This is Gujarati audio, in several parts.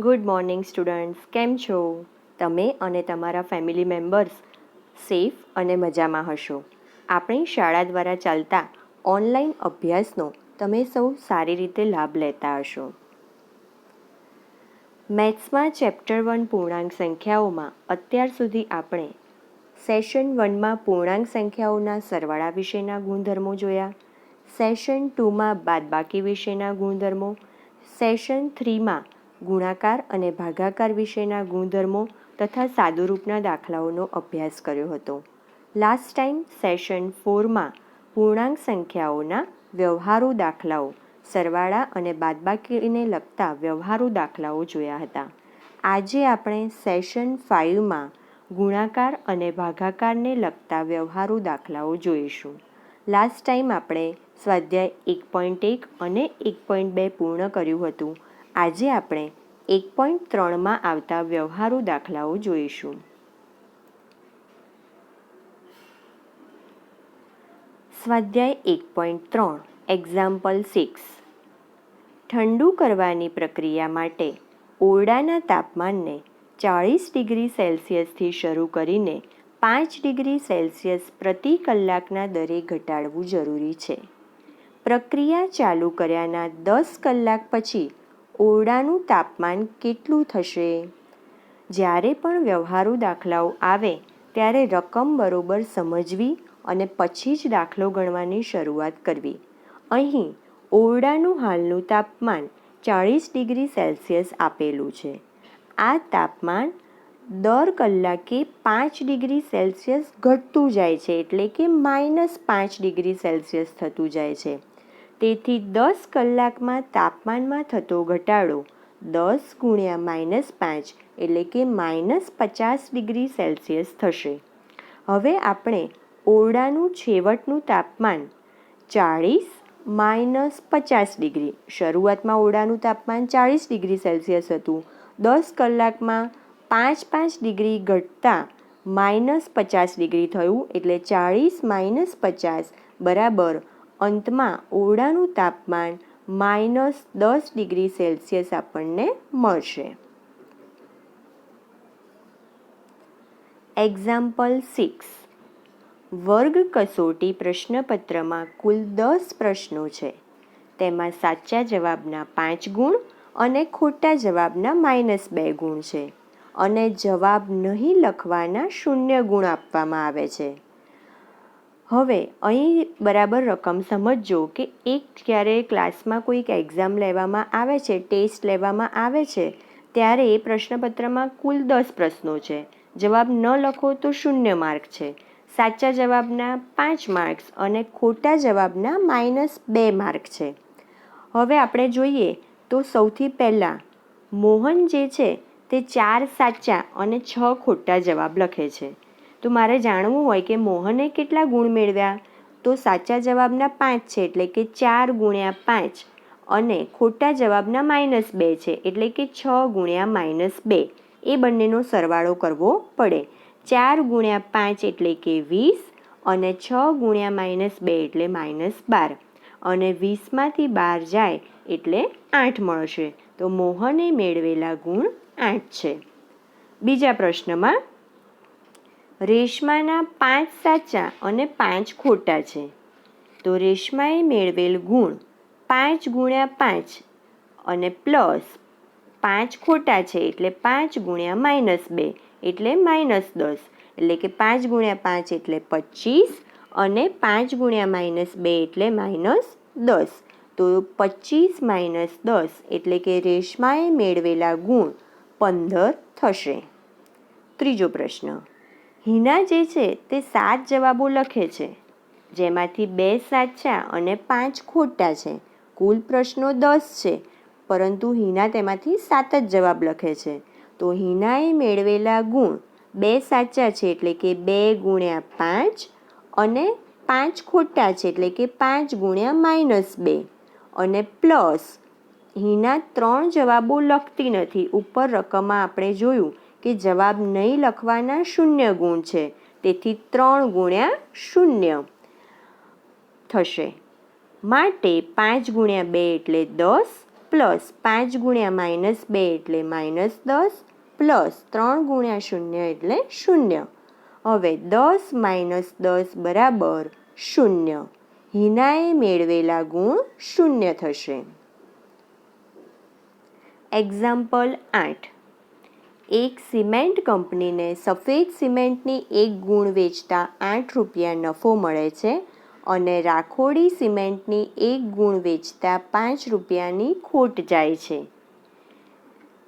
ગુડ મોર્નિંગ સ્ટુડન્ટ્સ, કેમ છો? તમે અને તમારા ફેમિલી મેમ્બર્સ સેફ અને મજામાં હશો. આપણી શાળા દ્વારા ચાલતા ઓનલાઈન અભ્યાસનો તમે સૌ સારી રીતે લાભ લેતા હશો. મેથ્સમાં ચેપ્ટર 1 પૂર્ણાંક સંખ્યાઓમાં અત્યાર સુધી આપણે સેશન 1માં પૂર્ણાંક સંખ્યાઓના સરવાળા વિશેના ગુણધર્મો જોયા, સેશન 2માં બાદબાકી વિશેના ગુણધર્મો, સેશન 3માં ગુણાકાર અને ભાગાકાર વિશેના ગુણધર્મો તથા સાદુરૂપના દાખલાઓનો અભ્યાસ કર્યો હતો. લાસ્ટ ટાઈમ સેશન 4માં પૂર્ણાંક સંખ્યાઓના વ્યવહારુ દાખલાઓ, સરવાળા અને બાદબાકીને લગતા વ્યવહારુ દાખલાઓ જોયા હતા. આજે આપણે સેશન 5માં ગુણાકાર અને ભાગાકારને લગતા વ્યવહારુ દાખલાઓ જોઈશું. લાસ્ટ ટાઈમ આપણે સ્વાધ્યાય 1.1 અને 1.2 પૂર્ણ કર્યું હતું. આજે આપણે 1.3માં આવતા વ્યવહારુ દાખલાઓ જોઈશું. સ્વાધ્યાય 1.3 એક્ઝામ્પલ 6. ઠંડુ કરવાની પ્રક્રિયા માટે ઓરડાના તાપમાનને 40 ડિગ્રી સેલ્સિયસથી શરૂ કરીને 5 ડિગ્રી સેલ્સિયસ પ્રતિ કલાકના દરે ઘટાડવું જરૂરી છે. પ્રક્રિયા ચાલુ કર્યાના 10 કલાક પછી ઓરડાનું તાપમાન કેટલું થશે? જ્યારે પણ વ્યવહારુ દાખલાઓ આવે ત્યારે રકમ બરોબર સમજવી અને પછી જ દાખલો ગણવાની શરૂઆત કરવી. અહીં ઓરડાનું હાલનું તાપમાન 40 ડિગ્રી સેલ્સિયસ આપેલું છે. આ તાપમાન દર કલાકે 5 ડિગ્રી સેલ્સિયસ ઘટતું જાય છે, એટલે કે -5 ડિગ્રી સેલ્સિયસ થતું જાય છે. તેથી 10 કલાકમાં તાપમાનમાં થતો ઘટાડો 10 × -5 એટલે કે -50 ડિગ્રી સેલ્સિયસ થશે. હવે આપણે ઓરડાનું છેવટનું તાપમાન 40 - 50 ડિગ્રી, શરૂઆતમાં ઓરડાનું તાપમાન 40 ડિગ્રી સેલ્સિયસ હતું. 10 કલાકમાં 5 ડિગ્રી ઘટતા -50 ડિગ્રી થયું, એટલે 40 - 50 બરાબર અંતમાં ઓરડાનું તાપમાન -10 ડિગ્રી સેલ્સિયસ આપણને મળશે. એક્ઝામ્પલ 6. વર્ગ કસોટી પ્રશ્નપત્રમાં કુલ 10 પ્રશ્નો છે. તેમાં સાચા જવાબના 5 ગુણ અને ખોટા જવાબના -2 ગુણ છે અને જવાબ નહીં લખવાના 0 ગુણ આપવામાં આવે છે. હવે અહીં બરાબર રકમ સમજજો કે જ્યારે ક્લાસમાં કોઈક એક્ઝામ લેવામાં આવે છે, ટેસ્ટ લેવામાં આવે છે, ત્યારે એ પ્રશ્નપત્રમાં કુલ 10 પ્રશ્નો છે. જવાબ ન લખો તો 0 માર્ક છે. સાચા જવાબના 5 માર્ક્સ અને ખોટા જવાબના -2 માર્ક છે. હવે આપણે જોઈએ તો સૌથી પહેલાં મોહન જે છે તે 4 સાચા અને 6 ખોટા જવાબ લખે છે. તો મારે જાણવું હોય કે મોહને કેટલા ગુણ મેળવ્યા, તો સાચા જવાબના 5 છે, એટલે કે 4 × 5 અને ખોટા જવાબના -2 છે, એટલે કે 6 × -2. એ બંનેનો સરવાળો કરવો પડે. 4 × 5 એટલે કે 20 અને 6 × -2 એટલે -12 અને 20માંથી 12 જાય એટલે 8 મળશે. તો મોહને મેળવેલા ગુણ 8 છે. બીજા પ્રશ્નમાં રેશમાના 5 સાચા અને 5 ખોટા છે. તો રેશમાએ મેળવેલ ગુણ 5 × 5 અને પ્લસ 5 ખોટા છે, એટલે 5 × -2 એટલે -10, એટલે કે 5 × 5 એટલે 25 અને 5 × -2 એટલે -10. તો 25 - 10 એટલે કે રેશમાએ મેળવેલા ગુણ 15 થશે. ત્રીજો પ્રશ્ન. હિના જે છે તે 7 જવાબો લખે છે, જેમાંથી 2 સાચા અને 5 ખોટા છે. કુલ પ્રશ્નો 10 છે, પરંતુ હિના તેમાંથી 7 જ જવાબ લખે છે. તો હિનાએ મેળવેલા ગુણ 2 સાચા છે, એટલે કે 2 × 5 અને 5 ખોટા છે, એટલે કે 5 × -2 અને પ્લસ હિના 3 જવાબો લખતી નથી. ઉપર રકમમાં આપણે જોયું કે જવાબ નહીં લખવાના 0 ગુણ છે, તેથી 3 × 0 થશે. માટે 5 × 2 એટલે 10 પ્લસ 5 ગુણ્યા -2 એટલે -10 પ્લસ 3 ગુણ્યા 0 એટલે 0. હવે 10 - 10 બરાબર 0. હિનાએ મેળવેલા ગુણ 0 થશે. એક્ઝામ્પલ 8. એક સિમેન્ટ કંપનીને સફેદ સિમેન્ટની 1 ગુણ વેચતા 8 રૂપિયા નફો મળે છે અને રાખોડી સિમેન્ટની 1 ગુણ વેચતા 5 રૂપિયાની ખોટ જાય છે.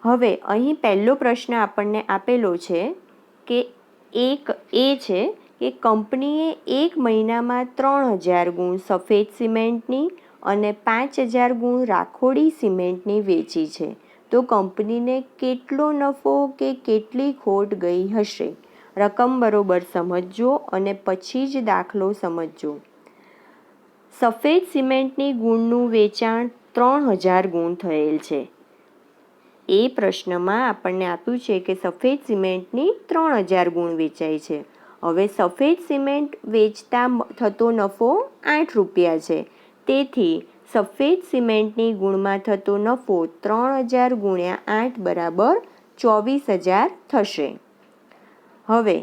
હવે અહીં પહેલો પ્રશ્ન આપણને આપેલો છે કે કે કંપનીએ 1 મહિનામાં 3000 ગુણ સફેદ સિમેન્ટની અને 5000 ગુણ રાખોડી સિમેન્ટની વેચી છે. તો કંપનીને કેટલો નફો કે કેટલી ખોટ ગઈ હશે? રકમ બરોબર સમજજો અને પછી જ દાખલો સમજજો. સફેદ સિમેન્ટની ગુણનું વેચાણ 3000 ગુણ થયેલ છે. એ પ્રશ્નમાં આપણને આપ્યું છે કે સફેદ સિમેન્ટની 3000 ગુણ વેચાય છે. હવે સફેદ સિમેન્ટ વેચતા થતો નફો 8 રૂપિયા છે. તેથી સફેદ સિમેન્ટની ગુણમાં થતો નફો 3000 ગુણ્યા 8 બરાબર 24000 થશે. હવે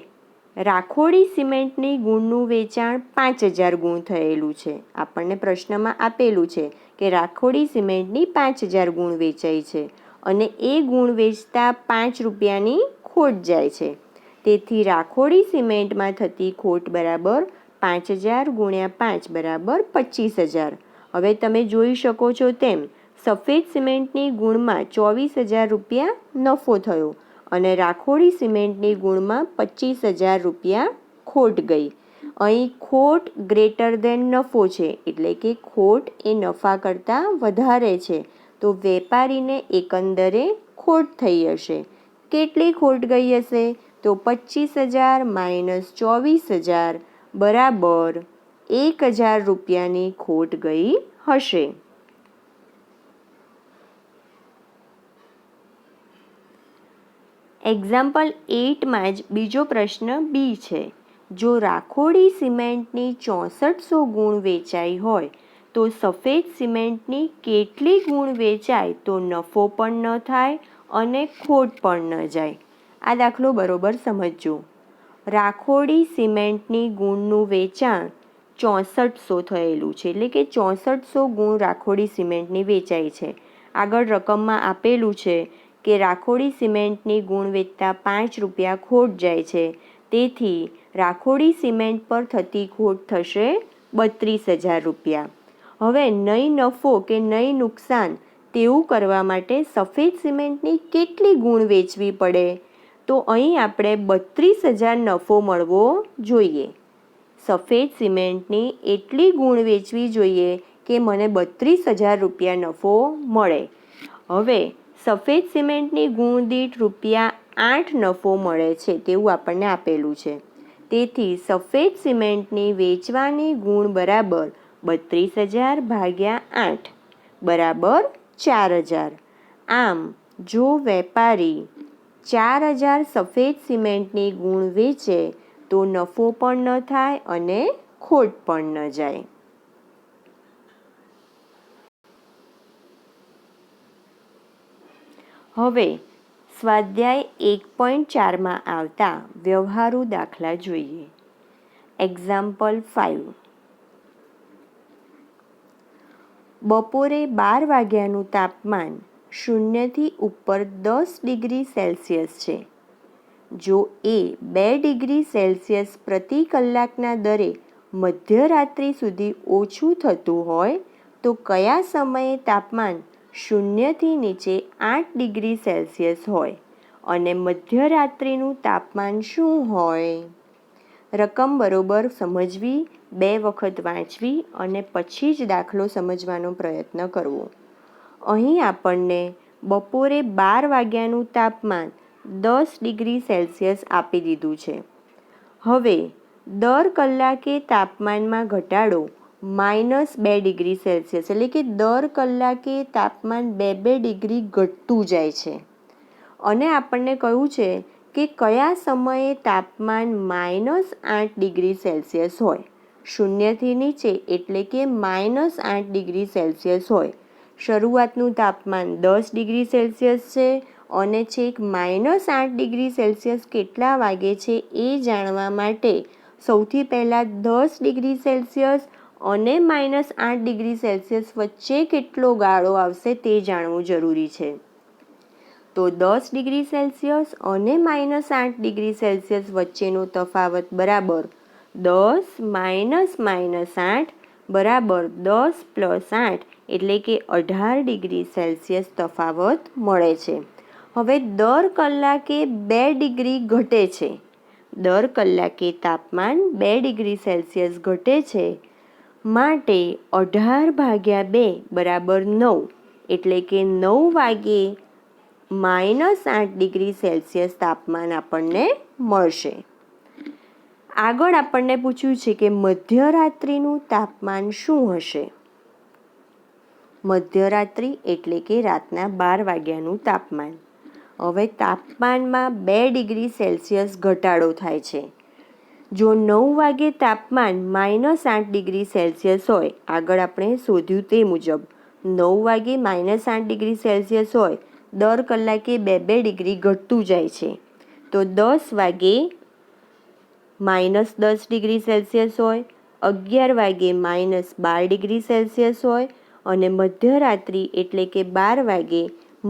રાખોડી સિમેન્ટની ગુણનું વેચાણ 5000 ગુણ થયેલું છે. આપણને પ્રશ્નમાં આપેલું છે કે રાખોડી સિમેન્ટની 5000 ગુણ વેચાઈ છે અને એ ગુણ વેચતા 5 રૂપિયાની ખોટ જાય છે. તેથી રાખોડી સિમેન્ટમાં થતી ખોટ બરાબર 5000 ગુણ્યા 5 બરાબર 25000. હવે તમે જોઈ શકો છો તેમ સફેદ સિમેન્ટની ગુણમાં 24000 રૂપિયા નફો થયો અને રાખોડી સિમેન્ટની ગુણમાં 25000 રૂપિયા ખોટ ગઈ. અહીં ખોટ ગ્રેટર ધેન નફો છે એટલે કે ખોટ એ નફા કરતાં વધારે છે. તો વેપારીને એકંદરે ખોટ થઈ હશે. કેટલી ખોટ ગઈ હશે? તો 25000 - 24000 બરાબર 1000 રૂપિયાની ખોટ ગઈ હશે. એક્ઝામ્પલ 8માં જ બીજો પ્રશ્ન બી છે. જો રાખોડી સિમેન્ટની 6400 ગુણ વેચાઈ હોય તો સફેદ સિમેન્ટની કેટલી ગુણ વેચાય તો નફો પણ ન થાય અને ખોટ પણ ન જાય? આ દાખલો બરોબર સમજજો. રાખોડી સિમેન્ટની ગુણનું વેચાણ 6400 થયેલું છે એટલે કે 6400 ગુણ રાખોડી સિમેન્ટની વેચાઈ છે. આગળ રકમમાં આપેલું છે કે રાખોડી સિમેન્ટની ગુણ વેચતા 5 રૂપિયા ખોટ જાય છે. તેથી રાખોડી સિમેન્ટ પર થતી ખોટ થશે 32000 રૂપિયા. હવે નહીં નફો કે નહીં નુકસાન તેવું કરવા માટે સફેદ સિમેન્ટની કેટલી ગુણ વેચવી પડે? તો અહીં આપણે 32000 નફો મળવો જોઈએ. સફેદ સિમેન્ટની એટલી ગુણ વેચવી જોઈએ કે મને 32000 રૂપિયા નફો મળે. હવે સફેદ સિમેન્ટની ગુણ દીઠ ₹8 નફો મળે છે તેવું આપણને આપેલું છે. તેથી સફેદ સિમેન્ટની વેચવાની ગુણ બરાબર 32000 ભાગ્યા 8 બરાબર 4000. આમ જો વેપારી 4000 સફેદ સિમેન્ટની ગુણ વેચે તો નફો પણ ન થાય અને ખોટ પણ ન જાય. હવે સ્વાધ્યાય 1.4માં આવતા વ્યવહારુ દાખલા જોઈએ. એક્ઝામ્પલ 5. બપોરે 12 વાગ્યાનું તાપમાન 0થી ઉપર 10 ડિગ્રી સેલ્સિયસ છે. જો એ 2 ડિગ્રી સેલ્સિયસ પ્રતિ કલાકના દરે મધ્યરાત્રિ સુધી ઓછું થતું હોય તો કયા સમયે તાપમાન 0થી નીચે 8 ડિગ્રી સેલ્સિયસ હોય અને મધ્યરાત્રિનું તાપમાન શું હોય? રકમ બરોબર સમજવી, 2 વખત વાંચવી અને પછી જ દાખલો સમજવાનો પ્રયત્ન કરવો. અહીં આપણને બપોરે 12 વાગ્યાનું તાપમાન 10 ડિગ્રી સેલ્સિયસ આપી દીધું છે. હવે દર કલાકે તાપમાનમાં ઘટાડો -2 ડિગ્રી સેલ્સિયસ એટલે કે દર કલાકે તાપમાન 2 ડિગ્રી ઘટતું જાય છે. અને આપણને કહ્યું છે કે કયા સમયે તાપમાન -8 ડિગ્રી સેલ્સિયસ હોય. 0થી નીચે એટલે કે -8 ડિગ્રી સેલ્સિયસ હોય. શરૂઆતનું તાપમાન 10 ડિગ્રી સેલ્સિયસ છે અને છેક -8 ડિગ્રી સેલ્સિયસ કેટલા વાગે છે એ જાણવા માટે સૌથી પહેલાં 10 ડિગ્રી સેલ્સિયસ અને -8 ડિગ્રી સેલ્સિયસ વચ્ચે કેટલો ગાળો આવશે તે જાણવું જરૂરી છે. તો 10 ડિગ્રી સેલ્સિયસ અને -8 ડિગ્રી સેલ્સિયસ વચ્ચેનો તફાવત બરાબર 10 -8 બરાબર 10 + 8 એટલે કે 18 ડિગ્રી સેલ્સિયસ તફાવત મળે છે. હવે દર કલાકે 2 ડિગ્રી ઘટે છે. દર કલાકે તાપમાન 2 ડિગ્રી સેલ્સિયસ ઘટે છે. માટે 18/2 બરાબર 9 એટલે કે 9 વાગે -8 ડિગ્રી સેલ્સિયસ તાપમાન આપણને મળશે. આગળ આપણને પૂછ્યું છે કે મધ્યરાત્રિનું તાપમાન શું હશે? મધ્યરાત્રિ એટલે કે રાતના 12 વાગ્યાનું તાપમાન. હવે તાપમાનમાં 2 ડિગ્રી સેલ્સિયસ ઘટાડો થાય છે. જો 9 વાગે તાપમાન -8 ડિગ્રી સેલ્સિયસ હોય, આગળ આપણે શોધ્યું તે મુજબ 9 વાગે -8 ડિગ્રી સેલ્સિયસ હોય, દર કલાકે 2 ડિગ્રી ઘટતું જાય છે. તો 10 વાગે -10 ડિગ્રી સેલ્સિયસ હોય, 11 વાગે -12 ડિગ્રી સેલ્સિયસ હોય અને મધ્યરાત્રિ એટલે કે 12 વાગે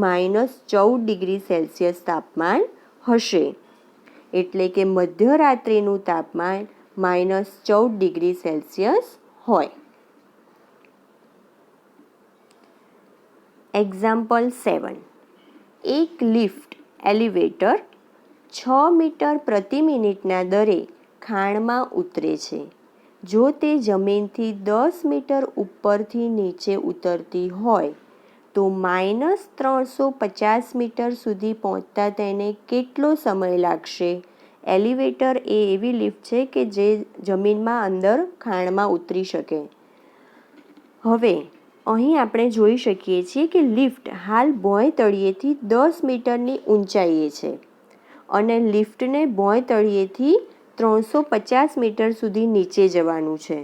-14 ડિગ્રી સેલ્સિયસ તાપમાન હશે. એટલે કે મધ્યરાત્રિનું તાપમાન -14 ડિગ્રી સેલ્સિયસ હોય. એક્ઝામ્પલ 7. એક લિફ્ટ એલિવેટર 6 મીટર પ્રતિ મિનિટના દરે ખાણમાં ઉતરે છે. જો તે જમીનથી 10 મીટર ઉપરથી નીચે ઉતરતી હોય તો -350 મીટર સુધી પહોંચતા તેને કેટલો સમય લાગશે? એલિવેટર એ એવી લિફ્ટ છે કે જે જમીનમાં અંદર ખાણમાં ઉતરી શકે. હવે અહીં આપણે જોઈ શકીએ છીએ કે લિફ્ટ હાલ ભોંય તળિયેથી 10 મીટરની ઊંચાઈએ છે અને લિફ્ટને ભોંય તળિયેથી 350 મીટર સુધી નીચે જવાનું છે.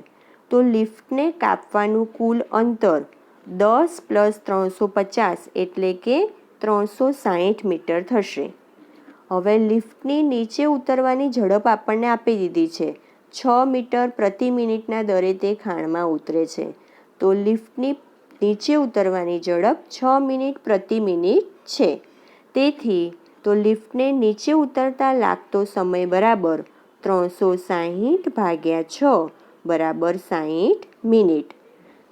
તો લિફ્ટને કાપવાનું કુલ અંતર 10 + 350 એટલે કે 360 મીટર થશે. હવે લિફ્ટની નીચે ઉતરવાની ઝડપ આપણને આપી દીધી છે. 6 મીટર પ્રતિ મિનિટના દરે તે ખાણમાં ઉતરે છે. તો લિફ્ટની નીચે ઉતરવાની ઝડપ 6 મિનિટ પ્રતિ મિનિટ છે. તેથી તો લિફ્ટને નીચે ઉતરતા લાગતો સમય બરાબર 360/6 બરાબર 60 મિનિટ.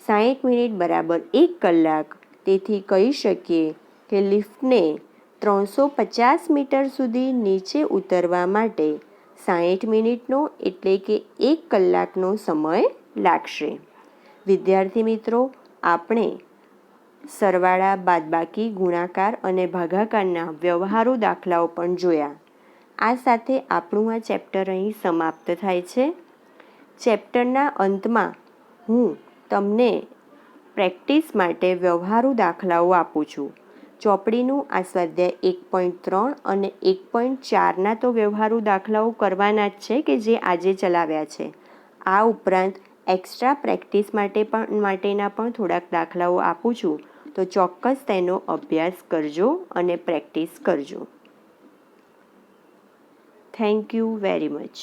60 મિનિટ બરાબર 1 કલાક. તેથી કહી શકીએ કે લિફ્ટને 350 મીટર સુધી નીચે ઉતરવા માટે 60 મિનિટનો એટલે કે 1 કલાકનો સમય લાગશે. વિદ્યાર્થી મિત્રો, આપણે સરવાળા, બાદબાકી, ગુણાકાર અને ભાગાકારના વ્યવહારુ દાખલાઓ પણ જોયા. આ સાથે આપણું આ ચેપ્ટર અહીં સમાપ્ત થાય છે. ચેપ્ટરના અંતમાં હું તમને પ્રેક્ટિસ માટે વ્યવહારુ દાખલાઓ આપું છું. ચોપડીનું આ સ્વાધ્યાય 1.3 અને 1.4ના તો વ્યવહારુ દાખલાઓ કરવાના જ છે કે જે આજે ચલાવ્યા છે. આ ઉપરાંત એક્સ્ટ્રા પ્રેક્ટિસ માટેના પણ થોડાક દાખલાઓ આપું છું. તો ચોક્કસ તેનો અભ્યાસ કરજો અને પ્રેક્ટિસ કરજો. Thank you very much.